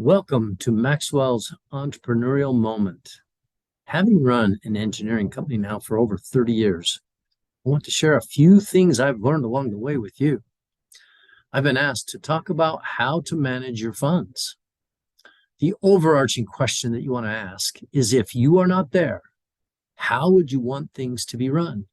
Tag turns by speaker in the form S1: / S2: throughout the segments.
S1: Welcome to Maxwell's Entrepreneurial Moment. Having run an engineering company now for over 30 years, I want to share a few things I've learned along the way with you. I've been asked to talk about how to manage your funds. The overarching question that you want to ask is, if you are not there, how would you want things to be run?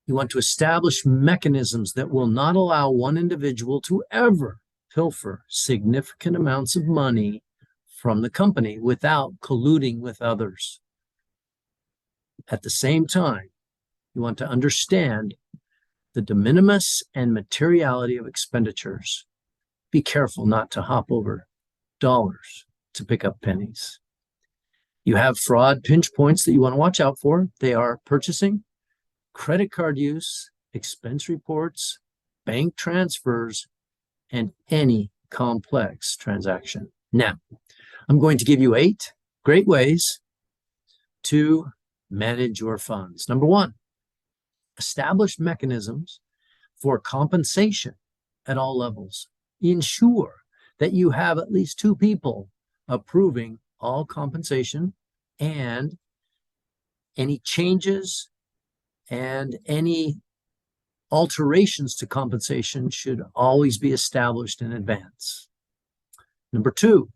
S1: You want to establish mechanisms that will not allow one individual to ever pilfer significant amounts of money from the company without colluding with others. At the same time, you want to understand the de minimis and materiality of expenditures. Be careful not to hop over dollars to pick up pennies. You have fraud pinch points that you want to watch out for. They are purchasing, credit card use, expense reports, bank transfers, and any complex transaction. Now, I'm going to give you 8 great ways to manage your funds. Number 1, establish mechanisms for compensation at all levels. Ensure that you have at least 2 people approving all compensation, and any changes and any alterations to compensation should always be established in advance. Number 2,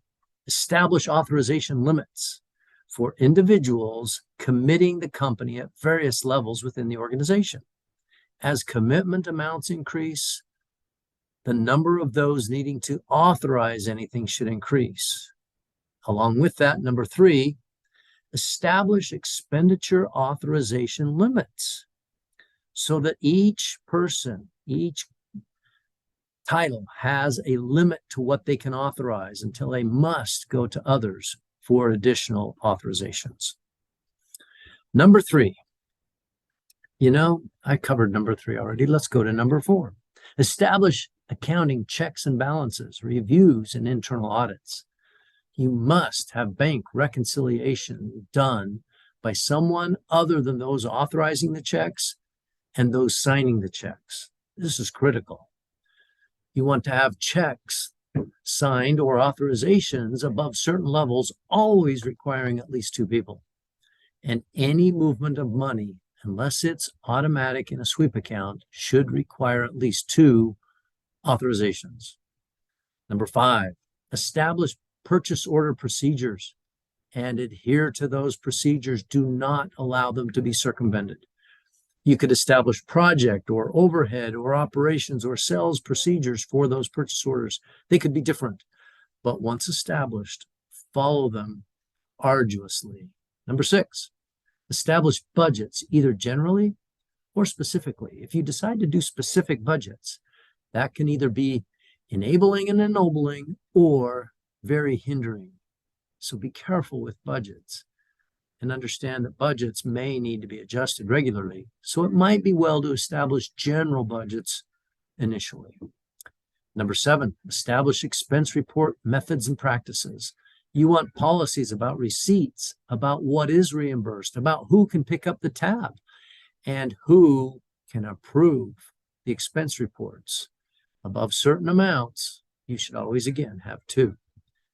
S1: establish authorization limits for individuals committing the company at various levels within the organization. As commitment amounts increase, the number of those needing to authorize anything should increase. Along with that, number 3, establish expenditure authorization limits, so that each person, each title has a limit to what they can authorize until they must go to others for additional authorizations. Number 3, I covered number 3 already. Let's go to number 4. Establish accounting checks and balances, reviews, and internal audits. You must have bank reconciliation done by someone other than those authorizing the checks and those signing the checks. This is critical. You want to have checks signed or authorizations above certain levels, always requiring at least 2 people. And any movement of money, unless it's automatic in a sweep account, should require at least 2 authorizations. Number 5, establish purchase order procedures and adhere to those procedures. Do not allow them to be circumvented. You could establish project or overhead or operations or sales procedures for those purchase orders. They could be different, but once established, follow them arduously. Number 6, establish budgets, either generally or specifically. If you decide to do specific budgets, that can either be enabling and ennobling or very hindering. So be careful with budgets, and understand that budgets may need to be adjusted regularly. So it might be well to establish general budgets initially. Number 7, establish expense report methods and practices. You want policies about receipts, about what is reimbursed, about who can pick up the tab, and who can approve the expense reports. Above certain amounts, you should always, again, have 2.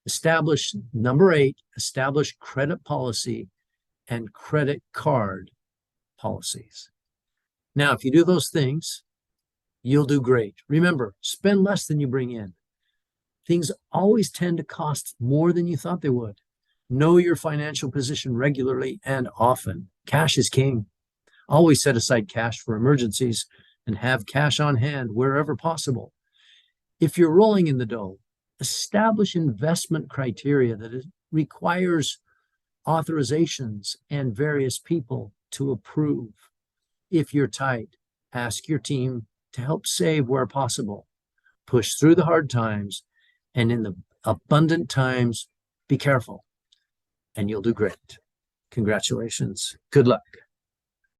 S1: Establish, number 8, establish credit policy and credit card policies. Now, if you do those things, you'll do great. Remember, spend less than you bring in. Things always tend to cost more than you thought they would. Know your financial position regularly and often. Cash is king. Always set aside cash for emergencies and have cash on hand wherever possible. If you're rolling in the dough, establish investment criteria that requires authorizations and various people to approve. If you're tight, ask your team to help save where possible. Push through the hard times, and in the abundant times, be careful, and you'll do great. Congratulations. Good luck.